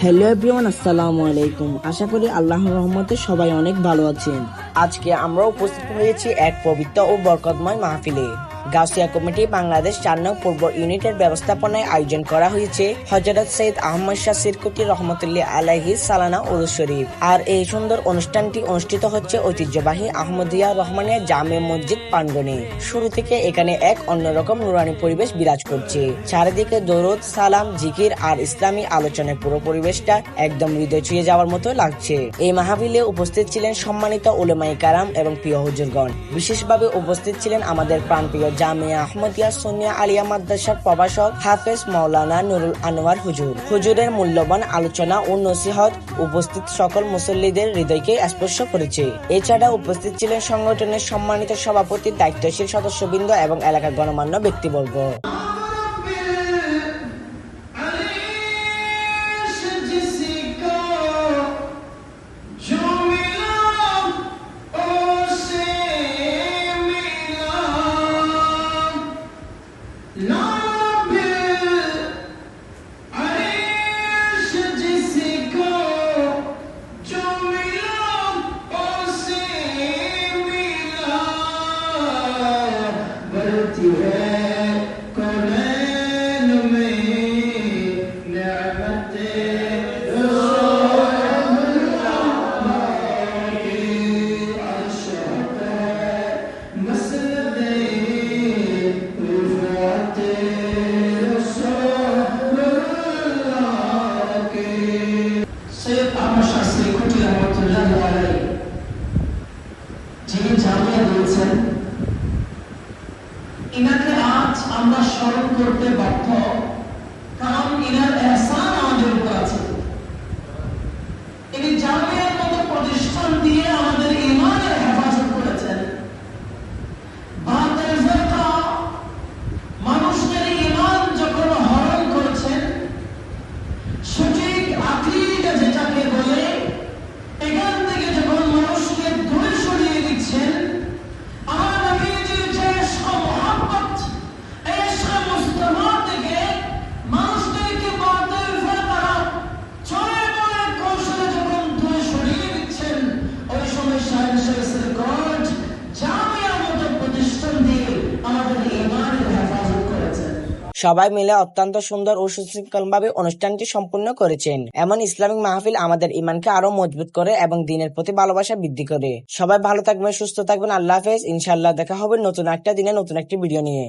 Hello everyone, আসসালামু আলাইকুম। আশা করি আল্লাহর রহমতে সবাই অনেক ভালো আছেন। আজকে আমরা উপস্থিত হয়েছি এক পবিত্র ও বরকতময় মাহফিলে। গাউসিয়া কমিটি বাংলাদেশ 4 নং পূর্ব ইউনিটের ব্যবস্থাপনায় আয়োজন করা হয়েছে হযরত সৈয়দ আহমদ শাহ সিরকুতি রহমতুল্লাহ আলাইহি সালানা উরুস শরীফ। আর এই সুন্দর অনুষ্ঠানটি অনুষ্ঠিত হচ্ছে ঐতিহ্যবাহী আহমদিয়া রহমানিয়া জামে মসজিদ প্রাঙ্গণে। শুরু থেকে এখানে এক অন্যরকম নুরানি পরিবেশ বিরাজ করছে। চারিদিকে দরুদ, সালাম, জিকির আর ইসলামী আলোচনায় পুরো পরিবেশটা একদম হৃদয় ছুঁয়ে যাওয়ার মতো লাগছে। এই মাহফিলে উপস্থিত ছিলেন সম্মানিত উলেমায়ে কেরাম এবং প্রিয় হুজুরগণ। বিশেষভাবে উপস্থিত ছিলেন আমাদের প্রাণপ্রিয় জামিয়া আহমদিয়া সুন্নিয়া আলিয়া মাদ্রাসার প্রভাষক হাফেজ মাওলানা নুরুল আনোয়ার হুজুরের মূল্যবান আলোচনা ও নসিহত উপস্থিত সকল মুসল্লিদের হৃদয়কে স্পর্শ করেছে। এছাড়া উপস্থিত ছিলেন সংগঠনের সম্মানিত সভাপতি, দায়িত্বশীল সদস্যবৃন্দ এবং এলাকার গণমান্য ব্যক্তিবর্গ। সৈয়দ আহমদ শাহ সিরকুতি রহমতুল্লাহ আলাইহি যিনি জামিয়া দিয়েছেন, ইনাকে আজ আমরা স্মরণ করতে বাধ্য, কারণ ইনার এহসান আমাদের উপর আছে। ইনি জামিয়ার মতো প্রতিষ্ঠান দিয়ে আমাদের ঈমানের হেফাজত করেছেন। বাতিল ফিরকা মানুষের ঈমান যখন হরণ করেছেন, সঠিক আকীদা যেটাকে বলে, এখান থেকে যখন মানুষকে দূরে সরিয়ে দিচ্ছেন, আমার নবীজির যে মহব্বত, ইশক মুস্তাফা থেকে মানুষদেরকে বাতিল ফিরকারা চলে বলে কৌশলে যখন দূরে সরিয়ে দিচ্ছেন, ওই সময় শাহের গড জামিয়ার মতো প্রতিষ্ঠান দিয়ে আমাদের ঈমানের হেফাজত করেছেন। সবাই মিলে অত্যন্ত সুন্দর ও সুশৃঙ্খলভাবে অনুষ্ঠানটি সম্পূর্ণ করেছেন। এমন ইসলামিক মাহফিল আমাদের ঈমানকে আরো মজবুত করে এবং দ্বীনের প্রতি ভালোবাসা বৃদ্ধি করে। সবাই ভালো থাকবেন, সুস্থ থাকবেন। আল্লাহ হাফেজ। ইনশাআল্লাহ দেখা হবে নতুন একটা দিনে নতুন একটি ভিডিও নিয়ে।